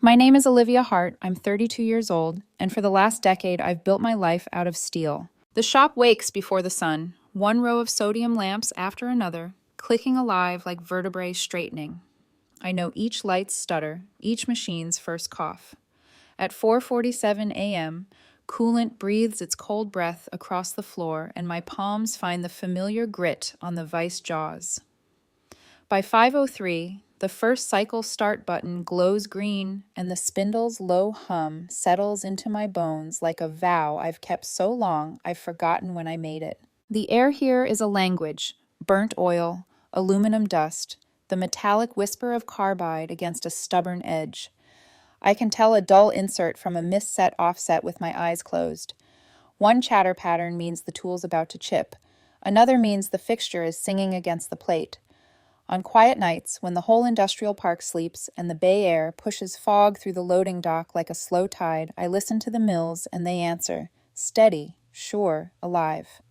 My name is Olivia Hart. I'm 32 years old, and for the last decade, I've built my life out of steel. The shop wakes before the sun, one row of sodium lamps after another, clicking alive like vertebrae straightening. I know each light's stutter, each machine's first cough. At 4:47 a.m., coolant breathes its cold breath across the floor, and my palms find the familiar grit on the vice jaws. By 5:03, the first cycle start button glows green, and the spindle's low hum settles into my bones like a vow I've kept so long I've forgotten when I made it. The air here is a language: burnt oil, aluminum dust, the metallic whisper of carbide against a stubborn edge. I can tell a dull insert from a misset offset with my eyes closed. One chatter pattern means the tool's about to chip. Another means the fixture is singing against the plate. On quiet nights, when the whole industrial park sleeps and the bay air pushes fog through the loading dock like a slow tide, I listen to the mills and they answer, steady, sure, alive.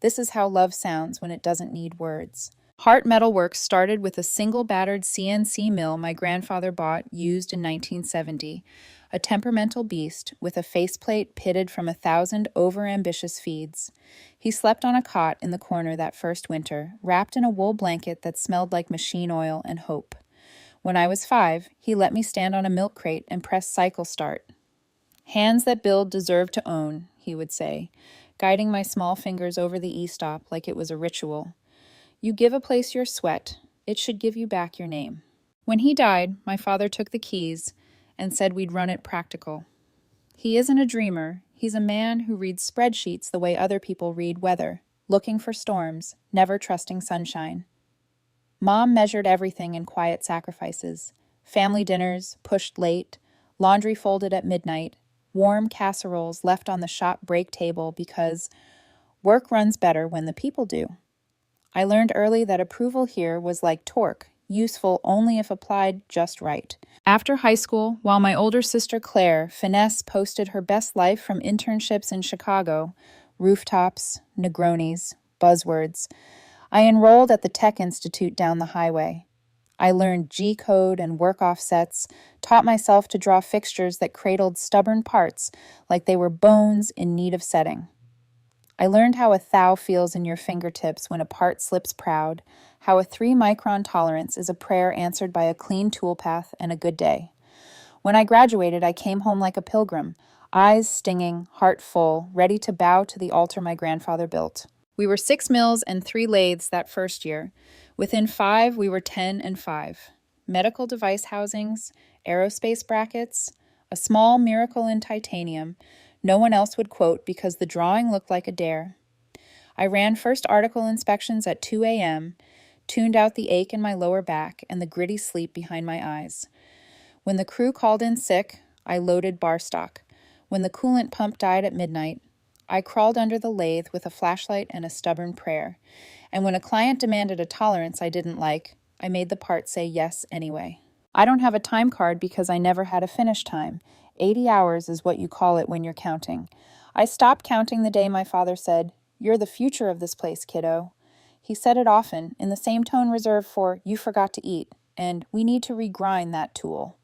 This is how love sounds when it doesn't need words. Hart Metal Works started with a single battered CNC mill my grandfather bought used in 1970, a temperamental beast with a faceplate pitted from 1,000 overambitious feeds. He slept on a cot in the corner that first winter, wrapped in a wool blanket that smelled like machine oil and hope. When I was 5, he let me stand on a milk crate and press cycle start. Hands that build deserve to own, he would say, guiding my small fingers over the e-stop like it was a ritual. You give a place your sweat, it should give you back your name. When he died, my father took the keys and said we'd run it practical. He isn't a dreamer, he's a man who reads spreadsheets the way other people read weather, looking for storms, never trusting sunshine. Mom measured everything in quiet sacrifices: family dinners, pushed late, laundry folded at midnight, warm casseroles left on the shop break table because work runs better when the people do. I learned early that approval here was like torque, useful only if applied just right. After high school, while my older sister Claire, Finesse, posted her best life from internships in Chicago, rooftops, Negronis, buzzwords, I enrolled at the Tech Institute down the highway. I learned G-code and work offsets, taught myself to draw fixtures that cradled stubborn parts like they were bones in need of setting. I learned how a thou feels in your fingertips when a part slips proud, how a 3-micron tolerance is a prayer answered by a clean toolpath and a good day. When I graduated, I came home like a pilgrim, eyes stinging, heart full, ready to bow to the altar my grandfather built. We were 6 mills and 3 lathes that first year. Within 5, we were 10 and 5. Medical device housings, aerospace brackets, a small miracle in titanium, no one else would quote because the drawing looked like a dare. I ran first article inspections at 2 a.m., tuned out the ache in my lower back and the gritty sleep behind my eyes. When the crew called in sick, I loaded bar stock. When the coolant pump died at midnight, I crawled under the lathe with a flashlight and a stubborn prayer. And when a client demanded a tolerance I didn't like, I made the part say yes anyway. I don't have a time card because I never had a finish time. 80 hours is what you call it when you're counting. I stopped counting the day my father said, "You're the future of this place, kiddo." He said it often, in the same tone reserved for, "You forgot to eat," and "We need to regrind that tool."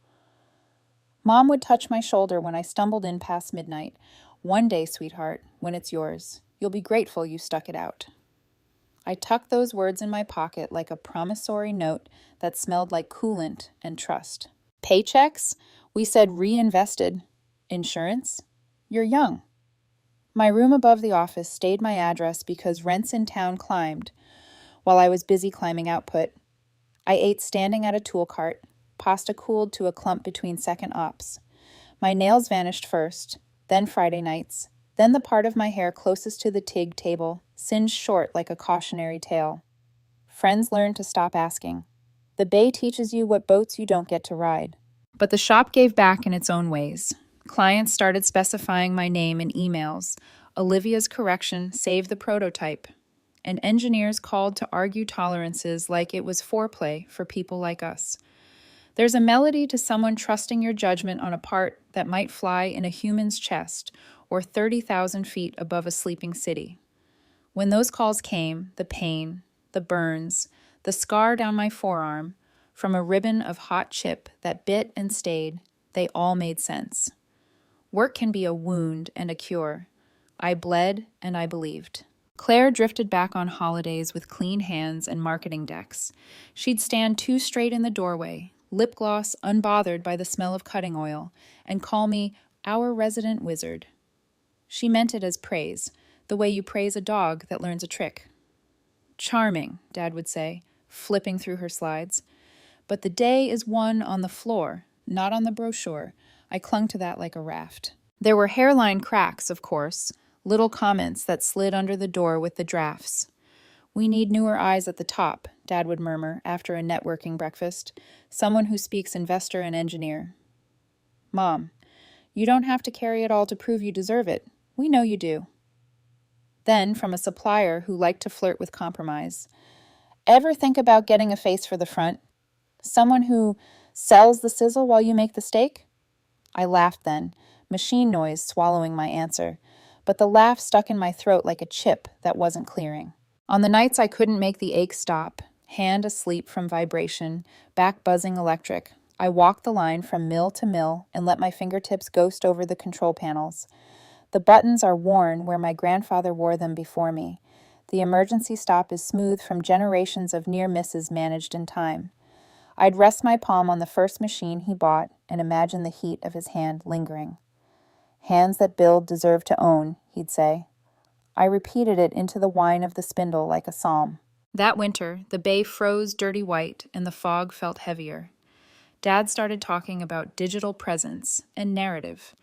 Mom would touch my shoulder when I stumbled in past midnight. "One day, sweetheart, when it's yours, you'll be grateful you stuck it out." I tucked those words in my pocket like a promissory note that smelled like coolant and trust. Paychecks? We said reinvested. Insurance? You're young. My room above the office stayed my address because rents in town climbed while I was busy climbing output. I ate standing at a tool cart, pasta cooled to a clump between second ops. My nails vanished first, then Friday nights, then the part of my hair closest to the TIG table, singed short like a cautionary tale. Friends learn to stop asking. The bay teaches you what boats you don't get to ride. But the shop gave back in its own ways. Clients started specifying my name in emails. Olivia's correction saved the prototype. And engineers called to argue tolerances like it was foreplay for people like us. There's a melody to someone trusting your judgment on a part that might fly in a human's chest or 30,000 feet above a sleeping city. When those calls came, the pain, the burns, the scar down my forearm, from a ribbon of hot chip that bit and stayed, They all made sense. Work can be a wound and a cure. I bled and I believed. Claire drifted back on holidays with clean hands and marketing decks. She'd stand too straight in the doorway, lip gloss unbothered by the smell of cutting oil, and call me our resident wizard. She meant it as praise, the way you praise a dog that learns a trick. Charming, Dad would say, flipping through her slides. But the day is won on the floor, not on the brochure. I clung to that like a raft. There were hairline cracks, of course, little comments that slid under the door with the drafts. We need newer eyes at the top, Dad would murmur after a networking breakfast. Someone who speaks investor and engineer. Mom, you don't have to carry it all to prove you deserve it. We know you do. Then, from a supplier who liked to flirt with compromise. Ever think about getting a face for the front? Someone who sells the sizzle while you make the steak? I laughed then, machine noise swallowing my answer, but the laugh stuck in my throat like a chip that wasn't clearing. On the nights I couldn't make the ache stop, hand asleep from vibration, back buzzing electric, I walked the line from mill to mill and let my fingertips ghost over the control panels. The buttons are worn where my grandfather wore them before me. The emergency stop is smooth from generations of near misses managed in time. I'd rest my palm on the first machine he bought and imagine the heat of his hand lingering. Hands that build deserve to own, he'd say. I repeated it into the whine of the spindle like a psalm. That winter, the bay froze dirty white and the fog felt heavier. Dad started talking about digital presence and narrative.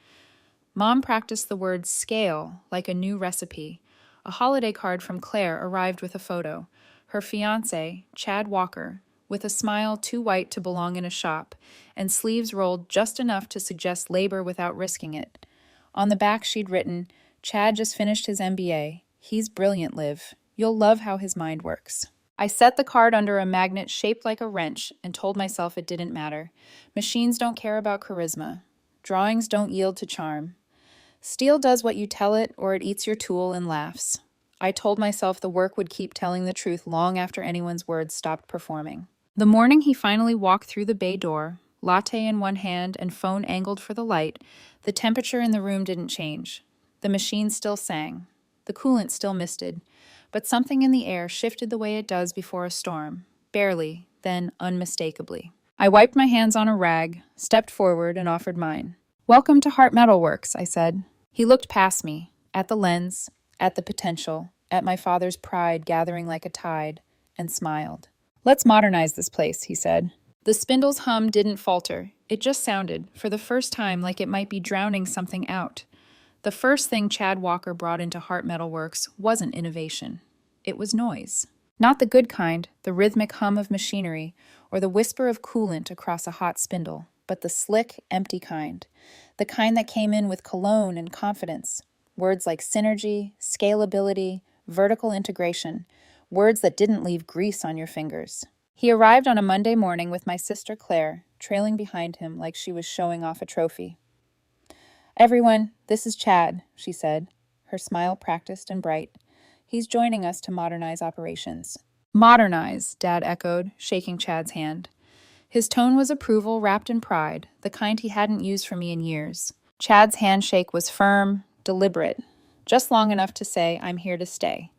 Mom practiced the word scale like a new recipe. A holiday card from Claire arrived with a photo. Her fiancé, Chad Walker, with a smile too white to belong in a shop, and sleeves rolled just enough to suggest labor without risking it. On the back she'd written, Chad just finished his MBA. He's brilliant, Liv. You'll love how his mind works. I set the card under a magnet shaped like a wrench and told myself it didn't matter. Machines don't care about charisma. Drawings don't yield to charm. Steel does what you tell it, or it eats your tool and laughs. I told myself the work would keep telling the truth long after anyone's words stopped performing. The morning he finally walked through the bay door, latte in one hand and phone angled for the light, the temperature in the room didn't change. The machine still sang. The coolant still misted. But something in the air shifted the way it does before a storm. Barely, then unmistakably. I wiped my hands on a rag, stepped forward, and offered mine. Welcome to Heart Metal Works, I said. He looked past me, at the lens, at the potential, at my father's pride gathering like a tide, and smiled. Let's modernize this place, he said. The spindle's hum didn't falter. It just sounded, for the first time, like it might be drowning something out. The first thing Chad Walker brought into Heart Metal Works wasn't innovation. It was noise. Not the good kind, the rhythmic hum of machinery, or the whisper of coolant across a hot spindle, but the slick, empty kind. The kind that came in with cologne and confidence. Words like synergy, scalability, vertical integration. Words that didn't leave grease on your fingers. He arrived on a Monday morning with my sister Claire, trailing behind him like she was showing off a trophy. Everyone, this is Chad, she said, her smile practiced and bright. He's joining us to modernize operations. Modernize, Dad echoed, shaking Chad's hand. His tone was approval wrapped in pride, the kind he hadn't used for me in years. Chad's handshake was firm, deliberate, just long enough to say, I'm here to stay.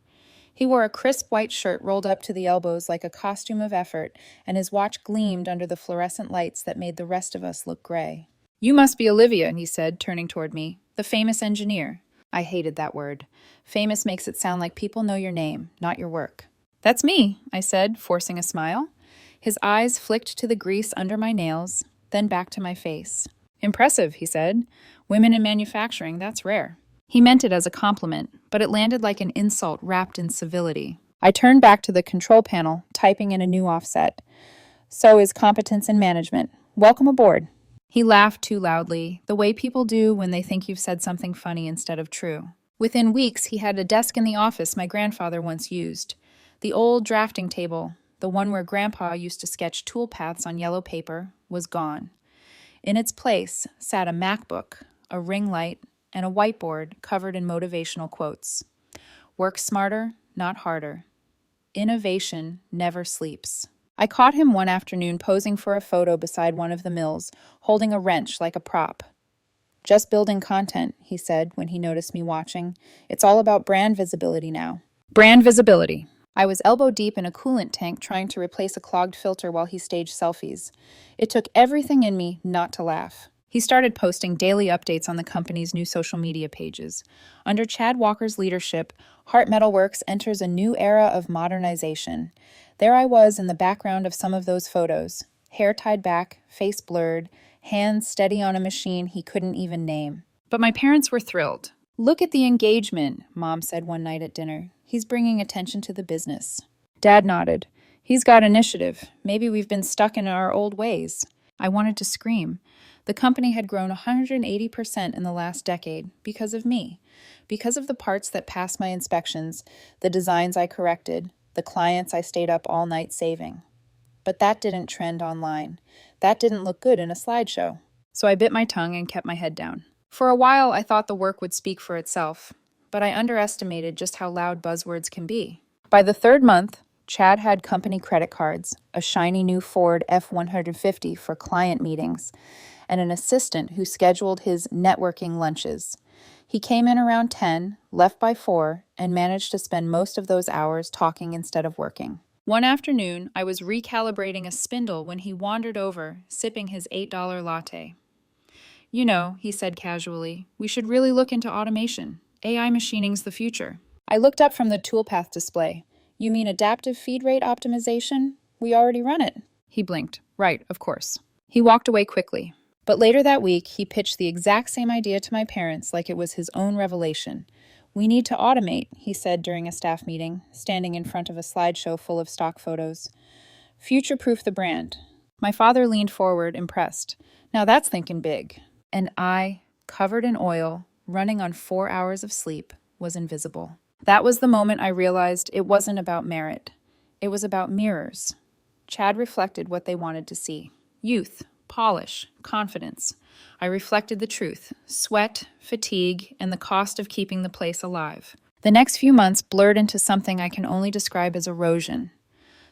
He wore a crisp white shirt rolled up to the elbows like a costume of effort, and his watch gleamed under the fluorescent lights that made the rest of us look gray. You must be Olivia, he said, turning toward me, the famous engineer. I hated that word. Famous makes it sound like people know your name, not your work. That's me, I said, forcing a smile. His eyes flicked to the grease under my nails, then back to my face. Impressive, he said. Women in manufacturing, that's rare. He meant it as a compliment, but it landed like an insult wrapped in civility. I turned back to the control panel, typing in a new offset. So is competence in management. Welcome aboard. He laughed too loudly, the way people do when they think you've said something funny instead of true. Within weeks, he had a desk in the office my grandfather once used. The old drafting table, the one where Grandpa used to sketch tool paths on yellow paper, was gone. In its place sat a MacBook, a ring light, and a whiteboard covered in motivational quotes. Work smarter, not harder. Innovation never sleeps. I caught him one afternoon posing for a photo beside one of the mills, holding a wrench like a prop. "Just building content," he said when he noticed me watching. "It's all about brand visibility now." Brand visibility. I was elbow deep in a coolant tank trying to replace a clogged filter while he staged selfies. It took everything in me not to laugh. He started posting daily updates on the company's new social media pages. Under Chad Walker's leadership, Heart Metalworks enters a new era of modernization. There I was in the background of some of those photos, hair tied back, face blurred, hands steady on a machine he couldn't even name. But my parents were thrilled. "Look at the engagement," Mom said one night at dinner. "He's bringing attention to the business." Dad nodded. "He's got initiative. Maybe we've been stuck in our old ways." I wanted to scream. The company had grown 180% in the last decade because of me, because of the parts that passed my inspections, the designs I corrected, the clients I stayed up all night saving. But that didn't trend online. That didn't look good in a slideshow. So I bit my tongue and kept my head down. For a while, I thought the work would speak for itself, but I underestimated just how loud buzzwords can be. By the third month, Chad had company credit cards, a shiny new Ford F-150 for client meetings, and an assistant who scheduled his networking lunches. He came in around 10, left by 4, and managed to spend most of those hours talking instead of working. One afternoon, I was recalibrating a spindle when he wandered over, sipping his $8 latte. "You know," he said casually, "we should really look into automation. AI machining's the future." I looked up from the toolpath display. "You mean adaptive feed rate optimization? We already run it." He blinked. "Right, of course." He walked away quickly. But later that week, he pitched the exact same idea to my parents like it was his own revelation. "We need to automate," he said during a staff meeting, standing in front of a slideshow full of stock photos. "Future-proof the brand." My father leaned forward, impressed. "Now that's thinking big." And I, covered in oil, running on 4 hours of sleep, was invisible. That was the moment I realized it wasn't about merit. It was about mirrors. Chad reflected what they wanted to see. Youth, polish, confidence. I reflected the truth, sweat, fatigue, and the cost of keeping the place alive. The next few months blurred into something I can only describe as erosion.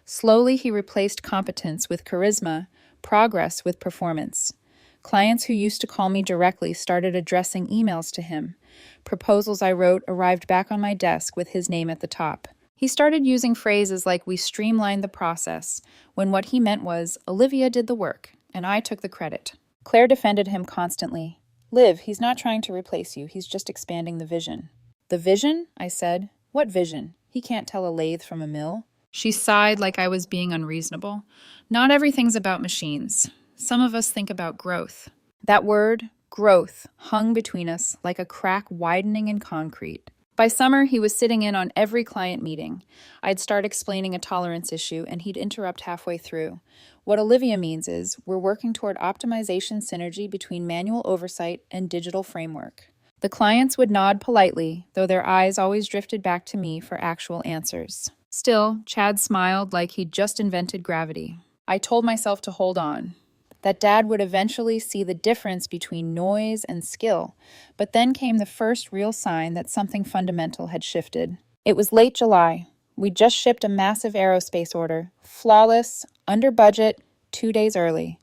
Slowly, he replaced competence with charisma, progress with performance. Clients who used to call me directly started addressing emails to him. Proposals I wrote arrived back on my desk with his name at the top. He started using phrases like "we streamlined the process," when what he meant was Olivia did the work, and I took the credit. Claire defended him constantly. "Liv, he's not trying to replace you, he's just expanding the vision." "The vision?" I said. "What vision? He can't tell a lathe from a mill." She sighed like I was being unreasonable. "Not everything's about machines. Some of us think about growth." That word, growth, hung between us like a crack widening in concrete. By summer, he was sitting in on every client meeting. I'd start explaining a tolerance issue, and he'd interrupt halfway through. "What Olivia means is, we're working toward optimization synergy between manual oversight and digital framework." The clients would nod politely, though their eyes always drifted back to me for actual answers. Still, Chad smiled like he'd just invented gravity. I told myself to hold on, that Dad would eventually see the difference between noise and skill, but then came the first real sign that something fundamental had shifted. It was late July. We'd just shipped a massive aerospace order, flawless, under budget, 2 days early.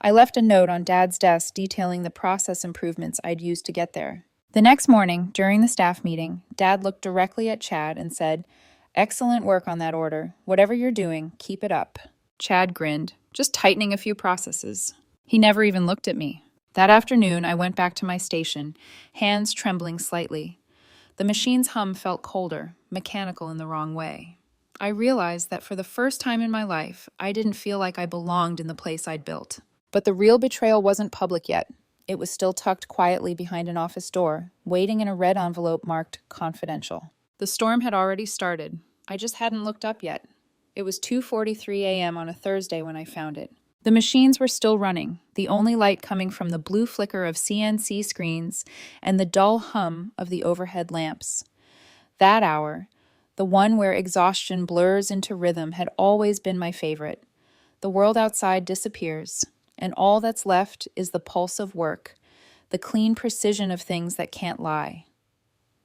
I left a note on Dad's desk detailing the process improvements I'd used to get there. The next morning, during the staff meeting, Dad looked directly at Chad and said, "Excellent work on that order. Whatever you're doing, keep it up." Chad grinned, just tightening a few processes. He never even looked at me. That afternoon, I went back to my station, hands trembling slightly. The machine's hum felt colder, mechanical in the wrong way. I realized that for the first time in my life, I didn't feel like I belonged in the place I'd built. But the real betrayal wasn't public yet. It was still tucked quietly behind an office door, waiting in a red envelope marked "confidential." The storm had already started. I just hadn't looked up yet. It was 2:43 a.m. on a Thursday when I found it. The machines were still running, the only light coming from the blue flicker of CNC screens and the dull hum of the overhead lamps. That hour, the one where exhaustion blurs into rhythm, had always been my favorite. The world outside disappears, and all that's left is the pulse of work, the clean precision of things that can't lie.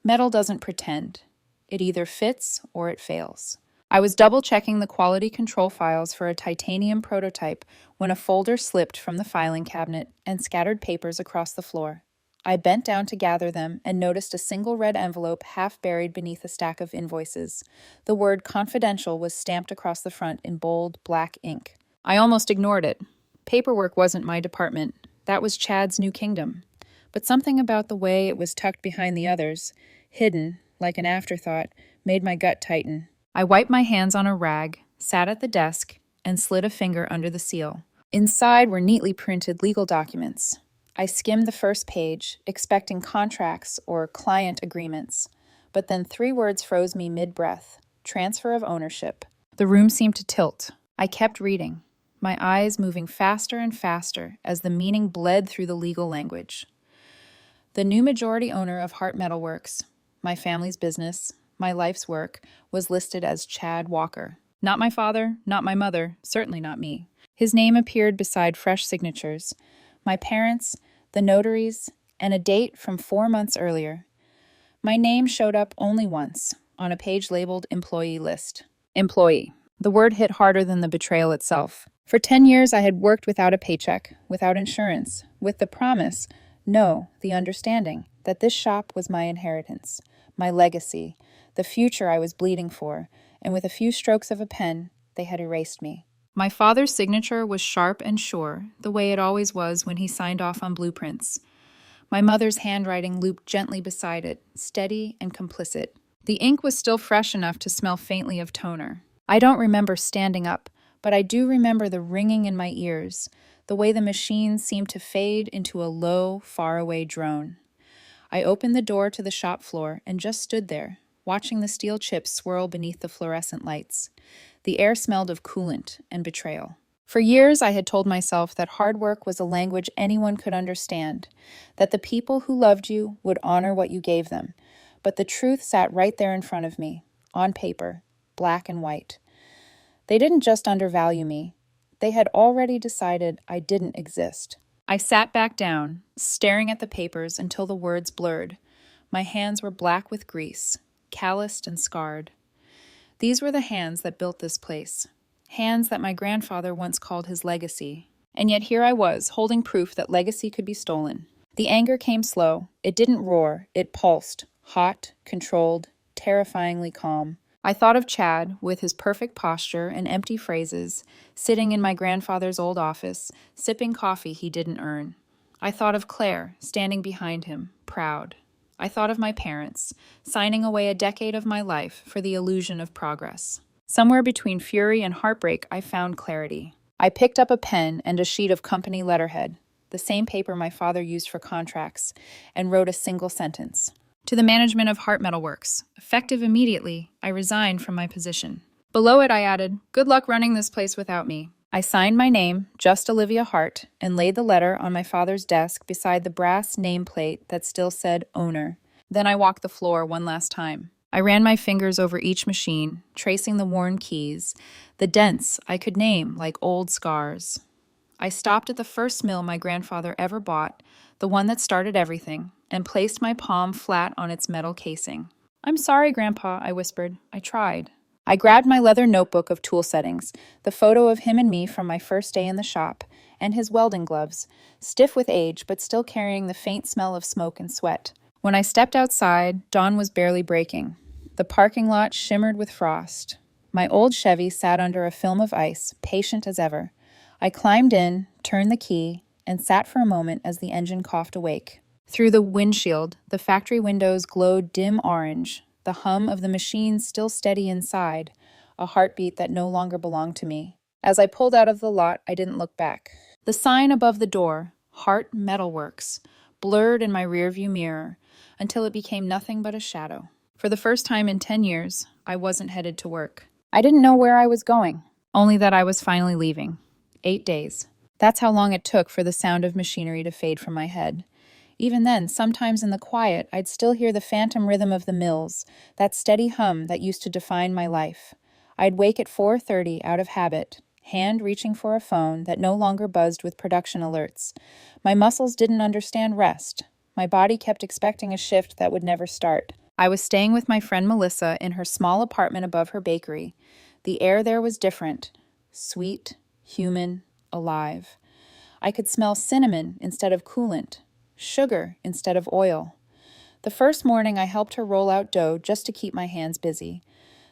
Metal doesn't pretend. It either fits or it fails. I was double-checking the quality control files for a titanium prototype when a folder slipped from the filing cabinet and scattered papers across the floor. I bent down to gather them and noticed a single red envelope half buried beneath a stack of invoices. The word confidential was stamped across the front in bold, black ink. I almost ignored it. Paperwork wasn't my department. That was Chad's new kingdom. But something about the way it was tucked behind the others, hidden, like an afterthought, made my gut tighten. I wiped my hands on a rag, sat at the desk, and slid a finger under the seal. Inside were neatly printed legal documents. I skimmed the first page, expecting contracts or client agreements. But then 3 words froze me mid-breath: transfer of ownership. The room seemed to tilt. I kept reading, my eyes moving faster and faster as the meaning bled through the legal language. The new majority owner of Hart Metalworks, my family's business, my life's work, was listed as Chad Walker. Not my father, not my mother, certainly not me. His name appeared beside fresh signatures: my parents, the notaries, and a date from 4 months earlier. My name showed up only once, on a page labeled Employee List. Employee. The word hit harder than the betrayal itself. For 10 years I had worked without a paycheck, without insurance, with the promise, no, the understanding, that this shop was my inheritance, my legacy, the future I was bleeding for, and with a few strokes of a pen, they had erased me. My father's signature was sharp and sure, the way it always was when he signed off on blueprints. My mother's handwriting looped gently beside it, steady and complicit. The ink was still fresh enough to smell faintly of toner. I don't remember standing up, but I do remember the ringing in my ears, the way the machine seemed to fade into a low, faraway drone. I opened the door to the shop floor and just stood there, watching the steel chips swirl beneath the fluorescent lights. The air smelled of coolant and betrayal. For years, I had told myself that hard work was a language anyone could understand, that the people who loved you would honor what you gave them. But the truth sat right there in front of me, on paper, black and white. They didn't just undervalue me. They had already decided I didn't exist. I sat back down, staring at the papers until the words blurred. My hands were black with grease, calloused and scarred. These were the hands that built this place, hands that my grandfather once called his legacy. And yet here I was, holding proof that legacy could be stolen. The anger came slow. It didn't roar. It pulsed, hot, controlled, terrifyingly calm. I thought of Chad, with his perfect posture and empty phrases, sitting in my grandfather's old office, sipping coffee he didn't earn. I thought of Claire, standing behind him, proud. I thought of my parents, signing away a decade of my life for the illusion of progress. Somewhere between fury and heartbreak, I found clarity. I picked up a pen and a sheet of company letterhead, the same paper my father used for contracts, and wrote a single sentence. To the management of Hart Metalworks, effective immediately, I resigned from my position. Below it, I added, "Good luck running this place without me." I signed my name, just Olivia Hart, and laid the letter on my father's desk beside the brass nameplate that still said owner. Then I walked the floor one last time. I ran my fingers over each machine, tracing the worn keys, the dents I could name like old scars. I stopped at the first mill my grandfather ever bought, the one that started everything, and placed my palm flat on its metal casing. "I'm sorry, Grandpa," I whispered. "I tried." I grabbed my leather notebook of tool settings, the photo of him and me from my first day in the shop, and his welding gloves, stiff with age but still carrying the faint smell of smoke and sweat. When I stepped outside, dawn was barely breaking. The parking lot shimmered with frost. My old Chevy sat under a film of ice, patient as ever. I climbed in, turned the key, and sat for a moment as the engine coughed awake. Through the windshield, the factory windows glowed dim orange, the hum of the machine still steady inside, a heartbeat that no longer belonged to me. As I pulled out of the lot, I didn't look back. The sign above the door, Hart Metalworks, blurred in my rearview mirror until it became nothing but a shadow. For the first time in 10 years, I wasn't headed to work. I didn't know where I was going, only that I was finally leaving. 8 days. That's how long it took for the sound of machinery to fade from my head. Even then, sometimes in the quiet, I'd still hear the phantom rhythm of the mills, that steady hum that used to define my life. I'd wake at 4:30 out of habit, hand reaching for a phone that no longer buzzed with production alerts. My muscles didn't understand rest. My body kept expecting a shift that would never start. I was staying with my friend Melissa in her small apartment above her bakery. The air there was different, sweet, human, alive. I could smell cinnamon instead of coolant, sugar instead of oil. The first morning, I helped her roll out dough just to keep my hands busy.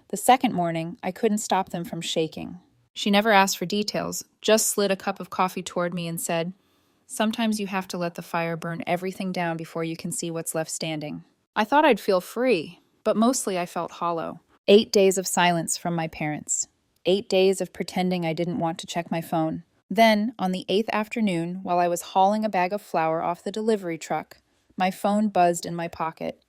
The second morning, I couldn't stop them from shaking. She never asked for details, just slid a cup of coffee toward me and said, "Sometimes you have to let the fire burn everything down before you can see what's left standing." I thought I'd feel free, but mostly I felt hollow. 8 days of silence from my parents. 8 days of pretending I didn't want to check my phone. Then, on the 8th afternoon, while I was hauling a bag of flour off the delivery truck, my phone buzzed in my pocket.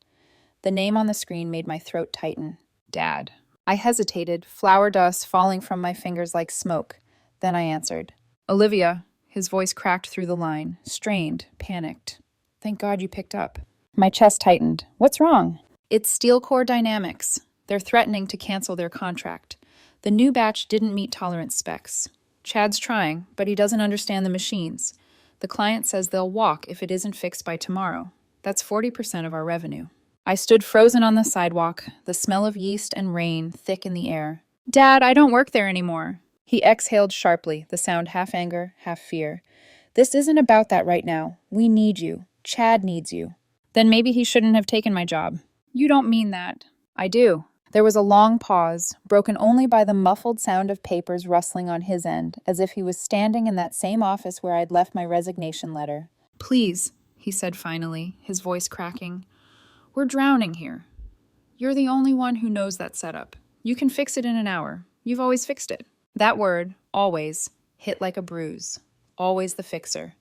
The name on the screen made my throat tighten. Dad. I hesitated, flour dust falling from my fingers like smoke. Then I answered. "Olivia." His voice cracked through the line, strained, panicked. "Thank God you picked up." My chest tightened. "What's wrong?" "It's Steel Core Dynamics. They're threatening to cancel their contract. The new batch didn't meet tolerance specs. Chad's trying, but he doesn't understand the machines. The client says they'll walk if it isn't fixed by tomorrow. That's 40% of our revenue." I stood frozen on the sidewalk, the smell of yeast and rain thick in the air. "Dad, I don't work there anymore." He exhaled sharply, the sound half anger, half fear. "This isn't about that right now. We need you. Chad needs you." "Then maybe he shouldn't have taken my job." "You don't mean that." "I do." There was a long pause, broken only by the muffled sound of papers rustling on his end, as if he was standing in that same office where I'd left my resignation letter. "Please," he said finally, his voice cracking. "We're drowning here. You're the only one who knows that setup. You can fix it in an hour. You've always fixed it." That word, always, hit like a bruise. Always the fixer.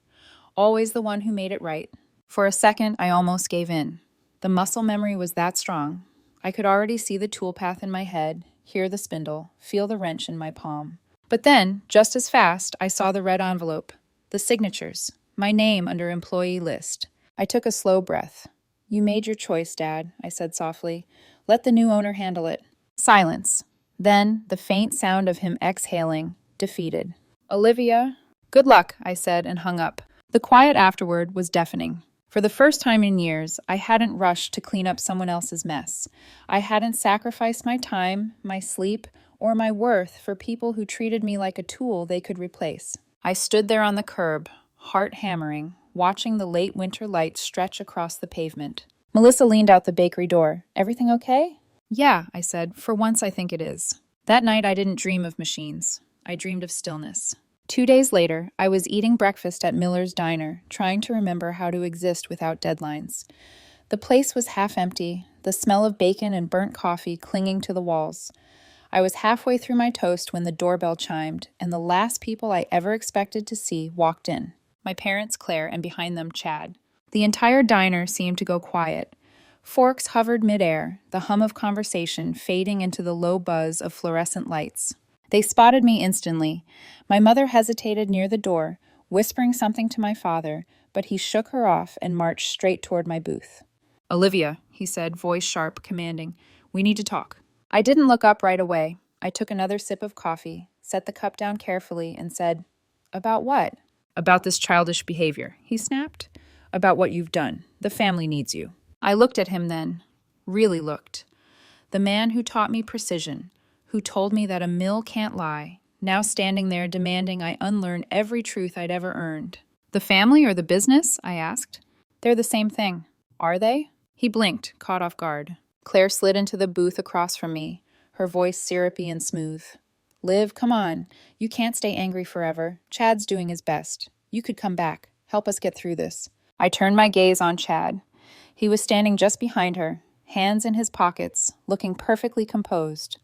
Always the one who made it right. For a second, I almost gave in. The muscle memory was that strong. I could already see the toolpath in my head, hear the spindle, feel the wrench in my palm. But then, just as fast, I saw the red envelope. The signatures. My name under employee list. I took a slow breath. "You made your choice, Dad," I said softly. "Let the new owner handle it." Silence. Then, the faint sound of him exhaling, defeated. "Olivia." "Good luck," I said and hung up. The quiet afterward was deafening. For the first time in years, I hadn't rushed to clean up someone else's mess. I hadn't sacrificed my time, my sleep, or my worth for people who treated me like a tool they could replace. I stood there on the curb, heart hammering, watching the late winter light stretch across the pavement. Melissa leaned out the bakery door. "Everything okay?" "Yeah," I said. "For once, I think it is." That night, I didn't dream of machines. I dreamed of stillness. 2 days later, I was eating breakfast at Miller's Diner, trying to remember how to exist without deadlines. The place was half empty, the smell of bacon and burnt coffee clinging to the walls. I was halfway through my toast when the doorbell chimed, and the last people I ever expected to see walked in. My parents, Claire, and behind them, Chad. The entire diner seemed to go quiet. Forks hovered midair, the hum of conversation fading into the low buzz of fluorescent lights. They spotted me instantly. My mother hesitated near the door, whispering something to my father, but he shook her off and marched straight toward my booth. "Olivia," he said, voice sharp, commanding, "we need to talk." I didn't look up right away. I took another sip of coffee, set the cup down carefully, and said, "About what?" "About this childish behavior," he snapped. "About what you've done. The family needs you." I looked at him then. Really looked. The man who taught me precision, who told me that a mill can't lie, now standing there demanding I unlearn every truth I'd ever earned. "The family or the business?" I asked. "They're the same thing." "Are they?" He blinked, caught off guard. Claire slid into the booth across from me, her voice syrupy and smooth. "Liv, come on. You can't stay angry forever. Chad's doing his best. You could come back. Help us get through this." I turned my gaze on Chad. He was standing just behind her, hands in his pockets, looking perfectly composed.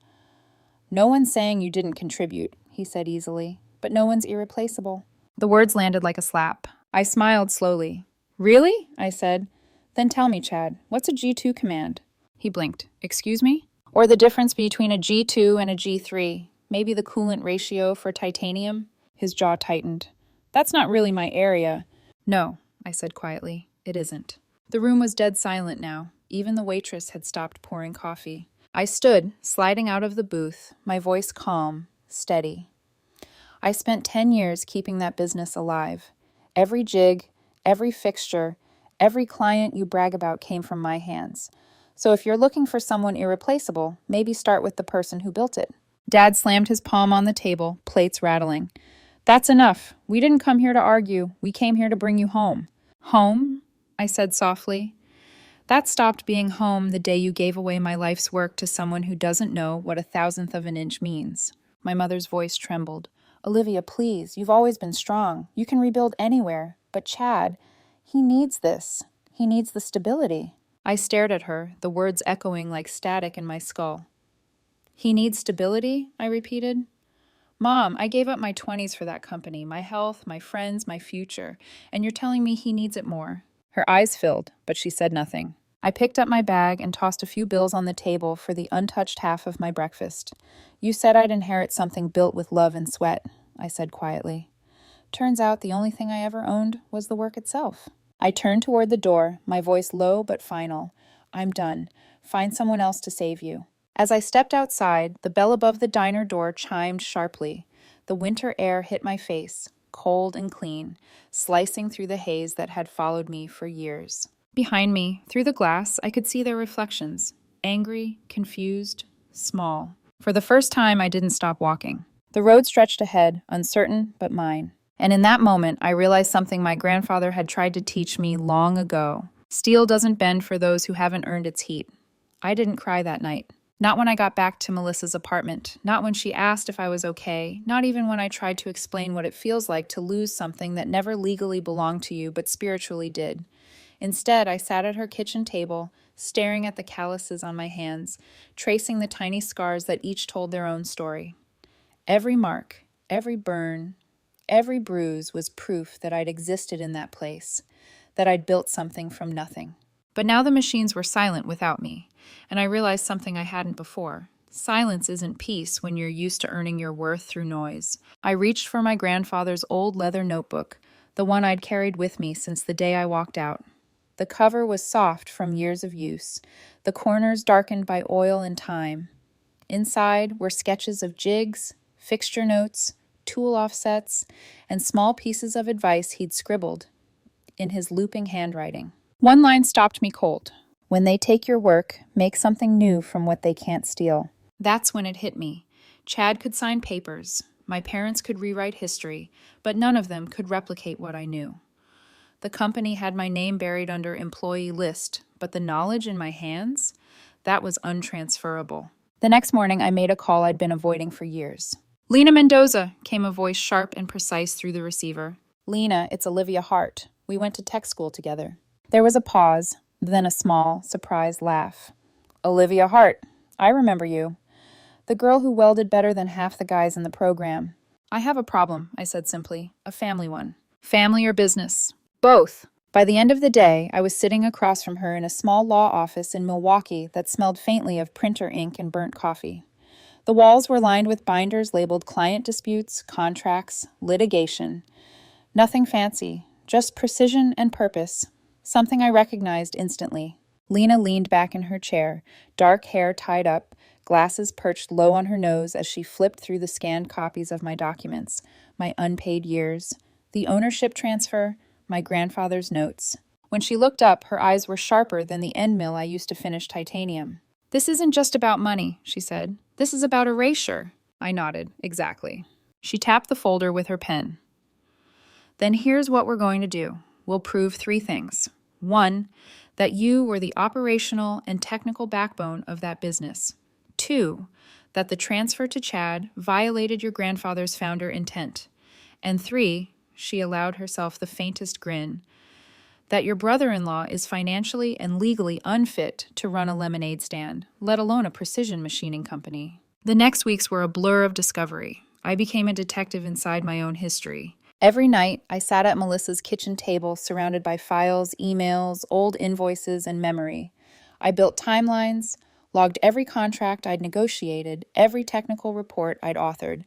"No one's saying you didn't contribute," he said easily, "but no one's irreplaceable." The words landed like a slap. I smiled slowly. "Really?" I said. "Then tell me, Chad, what's a G2 command?" He blinked. "Excuse me?" "Or the difference between a G2 and a G3. Maybe the coolant ratio for titanium?" His jaw tightened. "That's not really my area." "No," I said quietly. "It isn't." The room was dead silent now. Even the waitress had stopped pouring coffee. I stood, sliding out of the booth, my voice calm, steady. I spent 10 years keeping that business alive. Every jig, every fixture, every client you brag about came from my hands. So if you're looking for someone irreplaceable, maybe start with the person who built it. Dad slammed his palm on the table, plates rattling. That's enough. We didn't come here to argue. We came here to bring you home. Home? I said softly. That stopped being home the day you gave away my life's work to someone who doesn't know what a thousandth of an inch means. My mother's voice trembled. Olivia, please, you've always been strong. You can rebuild anywhere. But Chad, he needs this. He needs the stability. I stared at her, the words echoing like static in my skull. He needs stability, I repeated. Mom, I gave up my 20s for that company, my health, my friends, my future, and you're telling me he needs it more. Her eyes filled, but she said nothing. I picked up my bag and tossed a few bills on the table for the untouched half of my breakfast. You said I'd inherit something built with love and sweat, I said quietly. Turns out the only thing I ever owned was the work itself. I turned toward the door, my voice low but final. I'm done. Find someone else to save you. As I stepped outside, the bell above the diner door chimed sharply. The winter air hit my face, cold and clean, slicing through the haze that had followed me for years. Behind me, through the glass, I could see their reflections. Angry, confused, small. For the first time, I didn't stop walking. The road stretched ahead, uncertain but mine. And in that moment, I realized something my grandfather had tried to teach me long ago. Steel doesn't bend for those who haven't earned its heat. I didn't cry that night. Not when I got back to Melissa's apartment, not when she asked if I was okay, not even when I tried to explain what it feels like to lose something that never legally belonged to you but spiritually did. Instead, I sat at her kitchen table, staring at the calluses on my hands, tracing the tiny scars that each told their own story. Every mark, every burn, every bruise was proof that I'd existed in that place, that I'd built something from nothing. But now the machines were silent without me, and I realized something I hadn't before. Silence isn't peace when you're used to earning your worth through noise. I reached for my grandfather's old leather notebook, the one I'd carried with me since the day I walked out. The cover was soft from years of use, the corners darkened by oil and time. Inside were sketches of jigs, fixture notes, tool offsets, and small pieces of advice he'd scribbled in his looping handwriting. One line stopped me cold. When they take your work, make something new from what they can't steal. That's when it hit me. Chad could sign papers. My parents could rewrite history, but none of them could replicate what I knew. The company had my name buried under employee list, but the knowledge in my hands? That was untransferable. The next morning, I made a call I'd been avoiding for years. Lena Mendoza, came a voice sharp and precise through the receiver. Lena, it's Olivia Hart. We went to tech school together. There was a pause, then a small, surprised laugh. Olivia Hart, I remember you. The girl who welded better than half the guys in the program. I have a problem, I said simply. A family one. Family or business? Both. By the end of the day, I was sitting across from her in a small law office in Milwaukee that smelled faintly of printer ink and burnt coffee. The walls were lined with binders labeled client disputes, contracts, litigation. Nothing fancy, just precision and purpose. Something I recognized instantly. Lena leaned back in her chair, dark hair tied up, glasses perched low on her nose as she flipped through the scanned copies of my documents, my unpaid years, the ownership transfer, my grandfather's notes. When she looked up, her eyes were sharper than the end mill I used to finish titanium. This isn't just about money, she said. This is about erasure. I nodded. Exactly. She tapped the folder with her pen. Then here's what we're going to do. We'll prove 3 things. 1, that you were the operational and technical backbone of that business. 2, that the transfer to Chad violated your grandfather's founder intent. And 3, she allowed herself the faintest grin, that your brother-in-law is financially and legally unfit to run a lemonade stand, let alone a precision machining company. The next weeks were a blur of discovery. I became a detective inside my own history. Every night, I sat at Melissa's kitchen table surrounded by files, emails, old invoices, and memory. I built timelines, logged every contract I'd negotiated, every technical report I'd authored.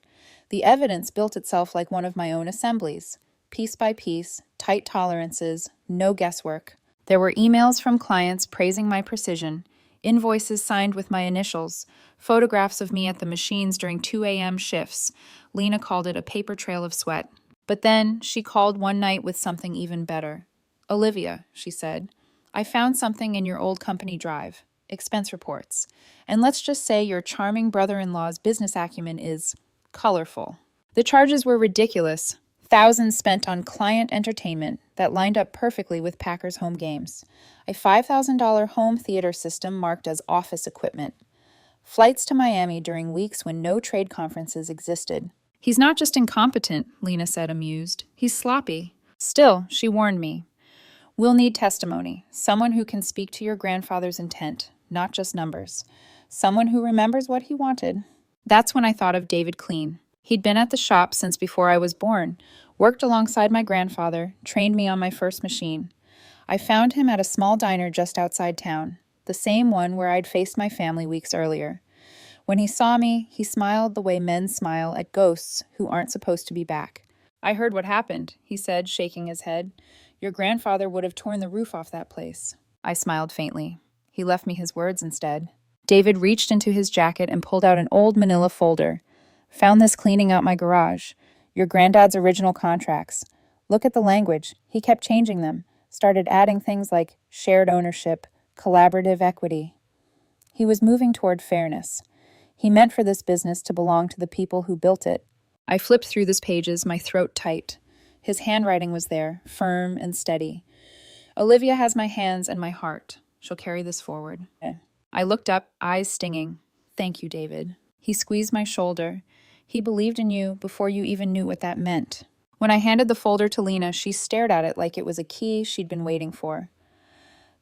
The evidence built itself like one of my own assemblies. Piece by piece, tight tolerances, no guesswork. There were emails from clients praising my precision, invoices signed with my initials, photographs of me at the machines during 2 a.m. shifts. Lena called it a paper trail of sweat. But then she called one night with something even better. Olivia, she said, I found something in your old company drive. expense reports. And let's just say your charming brother-in-law's business acumen is colorful. The charges were ridiculous. Thousands spent on client entertainment that lined up perfectly with Packers home games. A $5,000 home theater system marked as office equipment. Flights to Miami during weeks when no trade conferences existed. He's not just incompetent, Lena said, amused. He's sloppy. Still, she warned me. We'll need testimony. Someone who can speak to your grandfather's intent, not just numbers. Someone who remembers what he wanted. That's when I thought of David Clean. He'd been at the shop since before I was born, worked alongside my grandfather, trained me on my first machine. I found him at a small diner just outside town, the same one where I'd faced my family weeks earlier. When he saw me, he smiled the way men smile at ghosts who aren't supposed to be back. I heard what happened, he said, shaking his head. Your grandfather would have torn the roof off that place. I smiled faintly. He left me his words instead. David reached into his jacket and pulled out an old manila folder. Found this cleaning out my garage. Your granddad's original contracts. Look at the language. He kept changing them. Started adding things like shared ownership, collaborative equity. He was moving toward fairness. He meant for this business to belong to the people who built it. I flipped through these pages, my throat tight. His handwriting was there, firm and steady. Olivia has my hands and my heart. She'll carry this forward. I looked up, eyes stinging. Thank you, David. He squeezed my shoulder. He believed in you before you even knew what that meant. When I handed the folder to Lena, she stared at it like it was a key she'd been waiting for.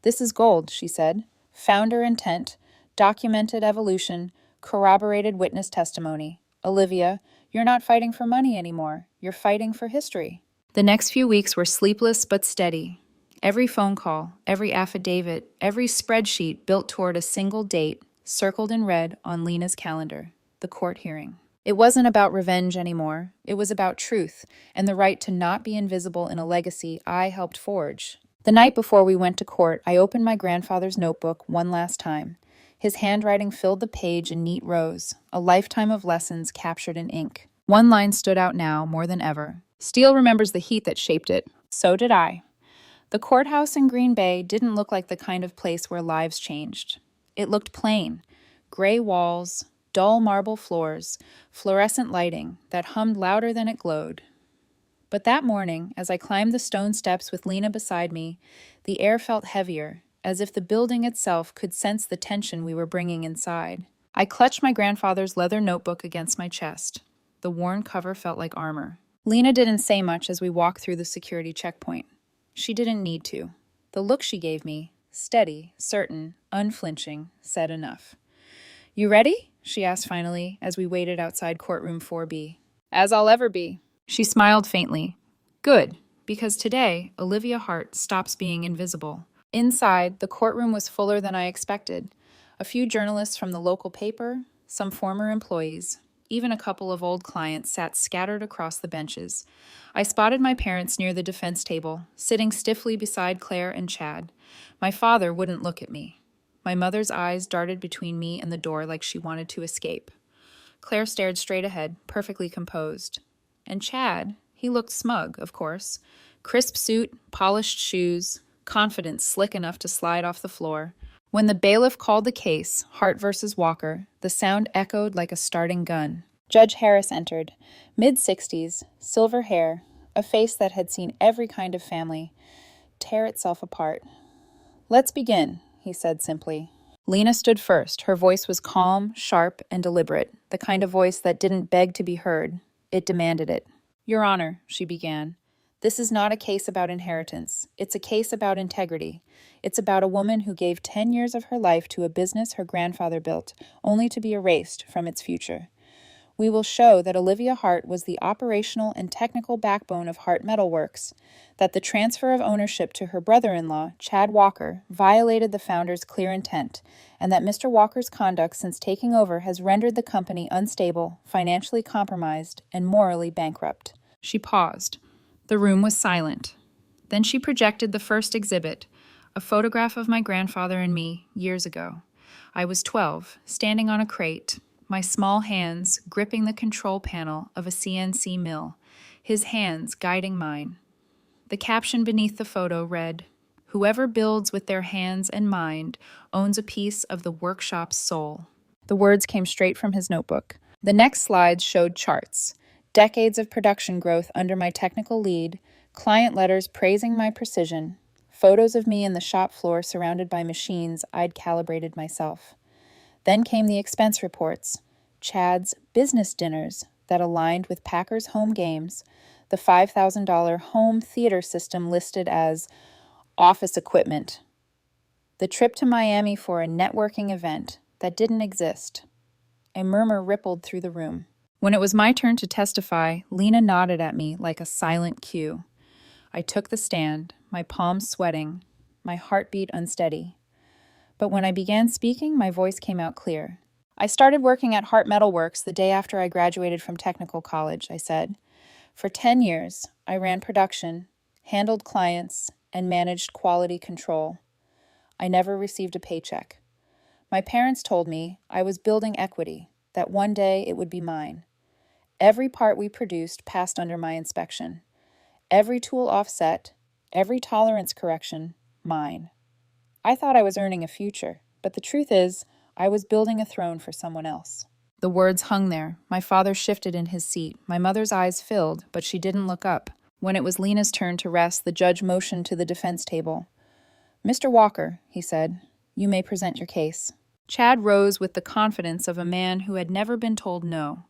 This is gold, she said. Founder intent, documented evolution, corroborated witness testimony. Olivia, you're not fighting for money anymore. You're fighting for history. The next few weeks were sleepless but steady. Every phone call, every affidavit, every spreadsheet built toward a single date, circled in red on Lena's calendar, the court hearing. It wasn't about revenge anymore. It was about truth and the right to not be invisible in a legacy I helped forge. The night before we went to court, I opened my grandfather's notebook one last time. His handwriting filled the page in neat rows, a lifetime of lessons captured in ink. One line stood out now more than ever. Steel remembers the heat that shaped it. So did I. The courthouse in Green Bay didn't look like the kind of place where lives changed. It looked plain. Gray walls, dull marble floors, fluorescent lighting that hummed louder than it glowed. But that morning, as I climbed the stone steps with Lena beside me, the air felt heavier, as if the building itself could sense the tension we were bringing inside. I clutched my grandfather's leather notebook against my chest. The worn cover felt like armor. Lena didn't say much as we walked through the security checkpoint. She didn't need to. The look she gave me, steady, certain, unflinching, said enough. You ready? She asked finally as we waited outside courtroom 4B. As I'll ever be. She smiled faintly. Good, because today, Olivia Hart stops being invisible. Inside, the courtroom was fuller than I expected. A few journalists from the local paper, some former employees, even a couple of old clients sat scattered across the benches. I spotted my parents near the defense table, sitting stiffly beside Claire and Chad. My father wouldn't look at me. My mother's eyes darted between me and the door like she wanted to escape. Claire stared straight ahead, perfectly composed. And Chad, he looked smug, of course. Crisp suit, polished shoes, confidence slick enough to slide off the floor. When the bailiff called the case, Hart versus Walker, the sound echoed like a starting gun. Judge Harris entered, mid-60s, silver hair, a face that had seen every kind of family tear itself apart. Let's begin, he said simply. Lena stood first. Her voice was calm, sharp, and deliberate, the kind of voice that didn't beg to be heard. It demanded it. Your Honor, she began. This is not a case about inheritance. It's a case about integrity. It's about a woman who gave 10 years of her life to a business her grandfather built, only to be erased from its future. We will show that Olivia Hart was the operational and technical backbone of Hart Metalworks, that the transfer of ownership to her brother-in-law, Chad Walker, violated the founder's clear intent, and that Mr. Walker's conduct since taking over has rendered the company unstable, financially compromised, and morally bankrupt. She paused. The room was silent. Then she projected the first exhibit, a photograph of my grandfather and me years ago. I was 12, standing on a crate, my small hands gripping the control panel of a CNC mill, his hands guiding mine. The caption beneath the photo read, Whoever builds with their hands and mind owns a piece of the workshop's soul. The words came straight from his notebook. The next slides showed charts, decades of production growth under my technical lead, client letters praising my precision, photos of me in the shop floor surrounded by machines I'd calibrated myself. Then came the expense reports, Chad's business dinners that aligned with Packers home games, the $5,000 home theater system listed as office equipment, the trip to Miami for a networking event that didn't exist. A murmur rippled through the room. When it was my turn to testify, Lena nodded at me like a silent cue. I took the stand, my palms sweating, my heartbeat unsteady. But when I began speaking, my voice came out clear. I started working at Heart Metal Works the day after I graduated from technical college, I said. For 10 years, I ran production, handled clients, and managed quality control. I never received a paycheck. My parents told me I was building equity, that one day it would be mine. Every part we produced passed under my inspection. Every tool offset, every tolerance correction, mine. I thought I was earning a future, but the truth is, I was building a throne for someone else. The words hung there. My father shifted in his seat. My mother's eyes filled, but she didn't look up. When it was Lena's turn to rest, the judge motioned to the defense table. Mr. Walker, he said, you may present your case. Chad rose with the confidence of a man who had never been told no.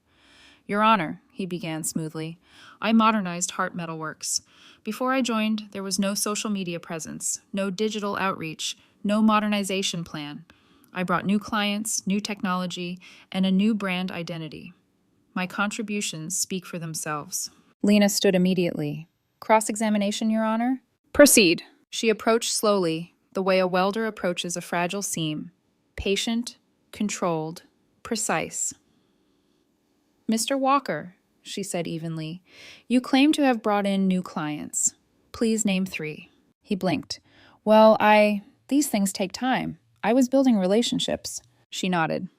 Your Honor, he began smoothly, I modernized Heart Metal Works. Before I joined, there was no social media presence, no digital outreach, no modernization plan. I brought new clients, new technology, and a new brand identity. My contributions speak for themselves. Lena stood immediately. Cross-examination, Your Honor? Proceed. She approached slowly, the way a welder approaches a fragile seam. Patient, controlled, precise. Mr. Walker, she said evenly, you claim to have brought in new clients. Please name 3. He blinked. Well, these things take time. I was building relationships. She nodded.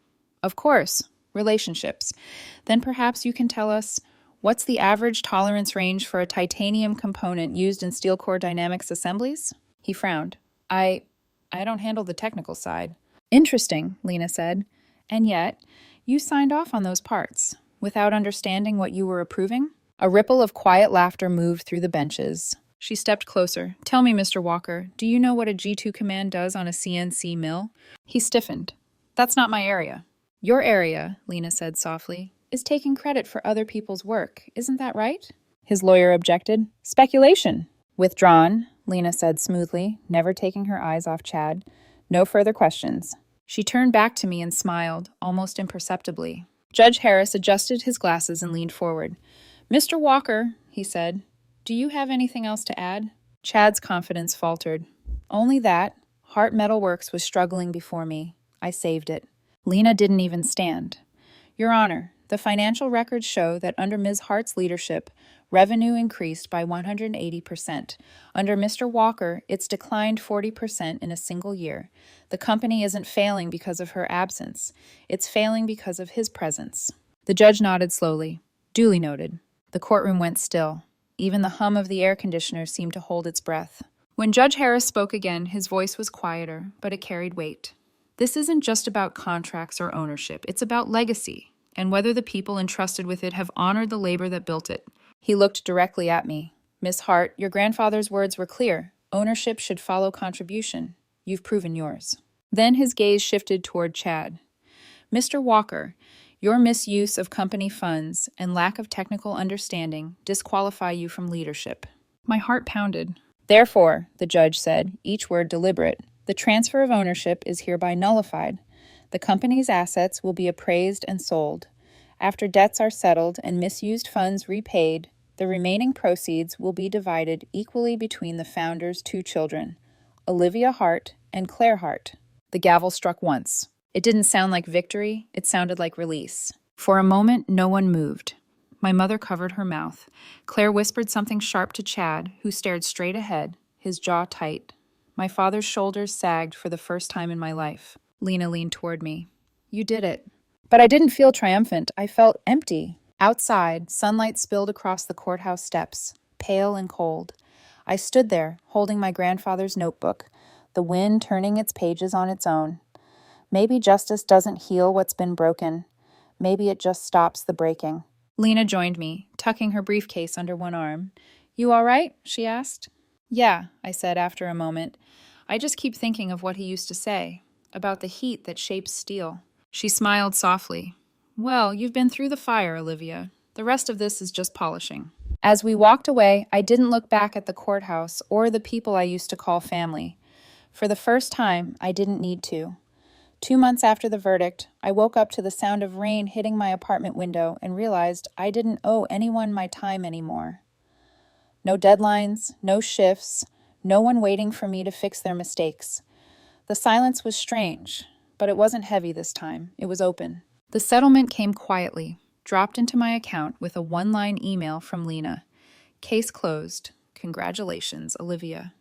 Of course, relationships. Then perhaps you can tell us, what's the average tolerance range for a titanium component used in steel core dynamics assemblies? He frowned. I don't handle the technical side. Interesting, Lena said. And yet, you signed off on those parts, without understanding what you were approving? A ripple of quiet laughter moved through the benches. She stepped closer. Tell me, Mr. Walker, do you know what a G2 command does on a CNC mill? He stiffened. That's not my area. Your area, Lena said softly, is taking credit for other people's work. Isn't that right? His lawyer objected. Speculation. Withdrawn, Lena said smoothly, never taking her eyes off Chad. No further questions. She turned back to me and smiled, almost imperceptibly. Judge Harris adjusted his glasses and leaned forward. Mr. Walker, he said, do you have anything else to add? Chad's confidence faltered. Only that. Heart Metal Works was struggling before me. I saved it. Lena didn't even stand. Your Honor, the financial records show that under Ms. Hart's leadership, revenue increased by 180%. Under Mr. Walker, it's declined 40% in a single year. The company isn't failing because of her absence. It's failing because of his presence. The judge nodded slowly. Duly noted. The courtroom went still. Even the hum of the air conditioner seemed to hold its breath. When Judge Harris spoke again, his voice was quieter, but it carried weight. This isn't just about contracts or ownership. It's about legacy, and whether the people entrusted with it have honored the labor that built it. He looked directly at me. Miss Hart, your grandfather's words were clear. Ownership should follow contribution. You've proven yours. Then his gaze shifted toward Chad. Mr. Walker, your misuse of company funds and lack of technical understanding disqualify you from leadership. My heart pounded. Therefore, the judge said, each word deliberate, the transfer of ownership is hereby nullified. The company's assets will be appraised and sold. After debts are settled and misused funds repaid, the remaining proceeds will be divided equally between the founder's 2 children, Olivia Hart and Claire Hart. The gavel struck once. It didn't sound like victory, it sounded like release. For a moment, no one moved. My mother covered her mouth. Claire whispered something sharp to Chad, who stared straight ahead, his jaw tight. My father's shoulders sagged for the first time in my life. Lena leaned toward me. You did it. But I didn't feel triumphant. I felt empty. Outside, sunlight spilled across the courthouse steps, pale and cold. I stood there, holding my grandfather's notebook, the wind turning its pages on its own. Maybe justice doesn't heal what's been broken. Maybe it just stops the breaking. Lena joined me, tucking her briefcase under one arm. "You all right?" she asked. "Yeah," I said after a moment. "I just keep thinking of what he used to say, about the heat that shapes steel." She smiled softly. "Well, you've been through the fire, Olivia. The rest of this is just polishing." As we walked away, I didn't look back at the courthouse or the people I used to call family. For the first time, I didn't need to. 2 months after the verdict, I woke up to the sound of rain hitting my apartment window and realized I didn't owe anyone my time anymore. No deadlines, no shifts, no one waiting for me to fix their mistakes. The silence was strange, but it wasn't heavy this time. It was open. The settlement came quietly, dropped into my account with a one-line email from Lena. "Case closed. Congratulations, Olivia."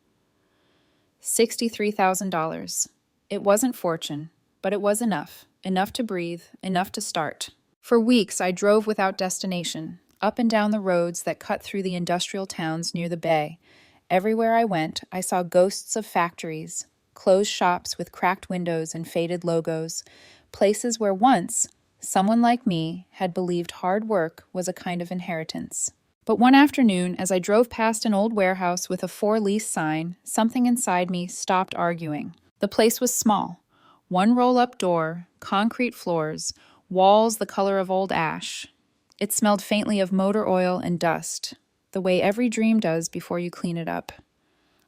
$63,000. It wasn't fortune, but it was enough. Enough to breathe, enough to start. For weeks, I drove without destination, up and down the roads that cut through the industrial towns near the bay. Everywhere I went, I saw ghosts of factories, closed shops with cracked windows and faded logos, places where once someone like me had believed hard work was a kind of inheritance. But one afternoon, as I drove past an old warehouse with a for lease sign, something inside me stopped arguing. The place was small. One roll-up door, concrete floors, walls the color of old ash. It smelled faintly of motor oil and dust, the way every dream does before you clean it up.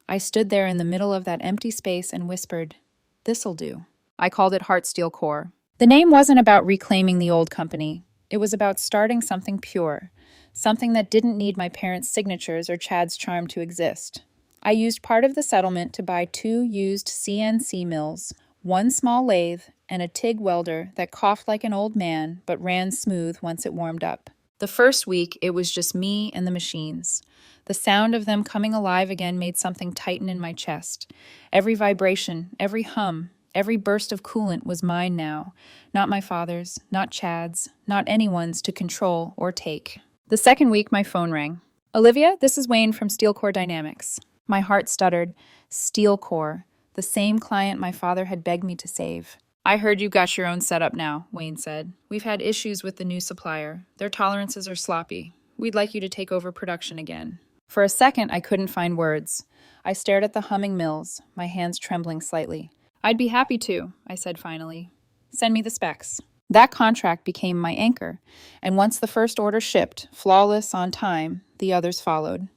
I stood there in the middle of that empty space and whispered, "This'll do." I called it Heartsteel Core. The name wasn't about reclaiming the old company. It was about starting something pure, something that didn't need my parents' signatures or Chad's charm to exist. I used part of the settlement to buy 2 used CNC mills, 1 small lathe, and a TIG welder that coughed like an old man but ran smooth once it warmed up. The first week, it was just me and the machines. The sound of them coming alive again made something tighten in my chest. Every vibration, every hum, every burst of coolant was mine now. Not my father's, not Chad's, not anyone's to control or take. The second week, my phone rang. "Olivia, this is Wayne from Steel Core Dynamics." My heart stuttered. Steel Core, the same client my father had begged me to save. "I heard you got your own setup now," Wayne said. "We've had issues with the new supplier. Their tolerances are sloppy. We'd like you to take over production again." For a second, I couldn't find words. I stared at the humming mills, my hands trembling slightly. "I'd be happy to," I said finally. "Send me the specs." That contract became my anchor, and once the first order shipped, flawless on time, the others followed.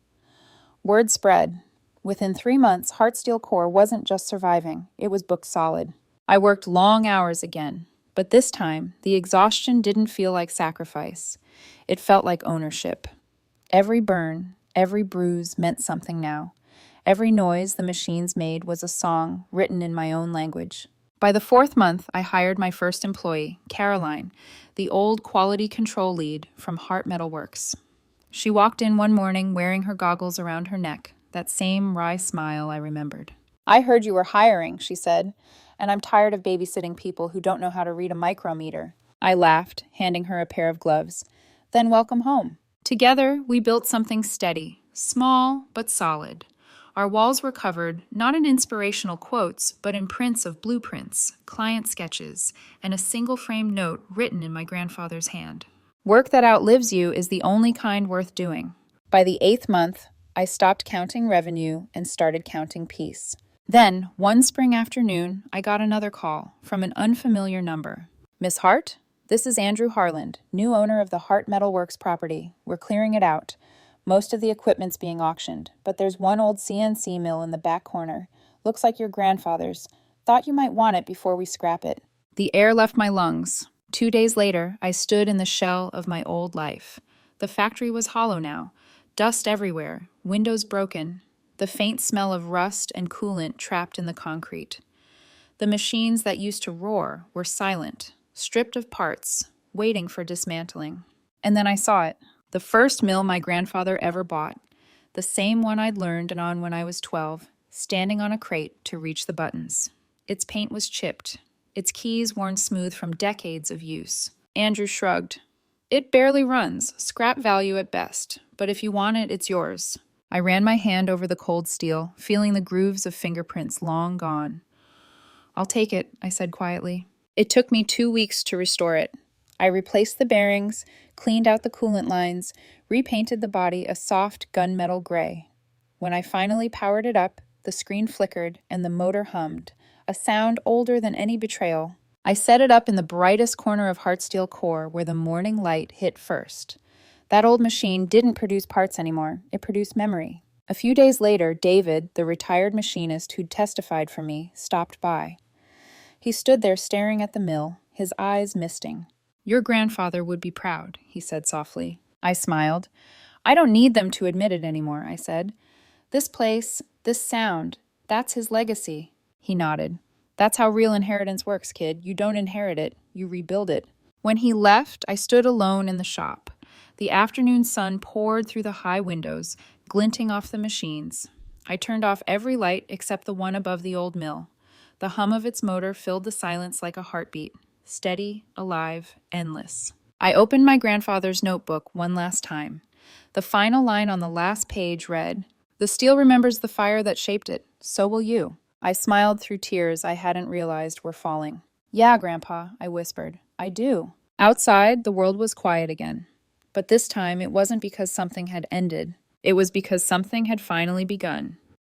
Word spread. Within 3 months, Heartsteel Core wasn't just surviving, it was booked solid. I worked long hours again, but this time, the exhaustion didn't feel like sacrifice. It felt like ownership. Every burn, every bruise meant something now. Every noise the machines made was a song written in my own language. By the 4th month, I hired my first employee, Caroline, the old quality control lead from Hart Metalworks. She walked in one morning wearing her goggles around her neck, that same wry smile I remembered. "I heard you were hiring," she said, "and I'm tired of babysitting people who don't know how to read a micrometer." I laughed, handing her a pair of gloves. "Then welcome home." Together, we built something steady, small but solid. Our walls were covered, not in inspirational quotes, but in prints of blueprints, client sketches, and a single-frame note written in my grandfather's hand. Work that outlives you is the only kind worth doing. By the 8th month, I stopped counting revenue and started counting peace. Then, one spring afternoon, I got another call from an unfamiliar number. "Miss Hart? This is Andrew Harland, new owner of the Hart Metalworks property. We're clearing it out. Most of the equipment's being auctioned, but there's one old CNC mill in the back corner. Looks like your grandfather's. Thought you might want it before we scrap it." The air left my lungs. 2 days later, I stood in the shell of my old life. The factory was hollow now. Dust everywhere, windows broken, the faint smell of rust and coolant trapped in the concrete. The machines that used to roar were silent, stripped of parts, waiting for dismantling. And then I saw it. The first mill my grandfather ever bought, the same one I'd learned on when I was 12, standing on a crate to reach the buttons. Its paint was chipped, its keys worn smooth from decades of use. Andrew shrugged. "It barely runs, scrap value at best, but if you want it, it's yours." I ran my hand over the cold steel, feeling the grooves of fingerprints long gone. I'll take it, I said quietly. It took me 2 weeks to restore it. I replaced the bearings, cleaned out the coolant lines, repainted the body a soft gunmetal gray. When I finally powered it up, the screen flickered and the motor hummed, a sound older than any betrayal. I set it up in the brightest corner of Heartsteel Core where the morning light hit first. That old machine didn't produce parts anymore. It produced memory. A few days later, David, the retired machinist who'd testified for me, stopped by. He stood there staring at the mill, his eyes misting. Your grandfather would be proud, he said softly. I smiled. I don't need them to admit it anymore, I said. This place, this sound, that's his legacy. He nodded. That's how real inheritance works, kid. You don't inherit it, you rebuild it. When he left, I stood alone in the shop. The afternoon sun poured through the high windows, glinting off the machines. I turned off every light except the one above the old mill. The hum of its motor filled the silence like a heartbeat, steady, alive, endless. I opened my grandfather's notebook one last time. The final line on the last page read, "The steel remembers the fire that shaped it. So will you." I smiled through tears I hadn't realized were falling. "Yeah, Grandpa," I whispered. "I do." Outside, the world was quiet again. But this time, it wasn't because something had ended. It was because something had finally begun.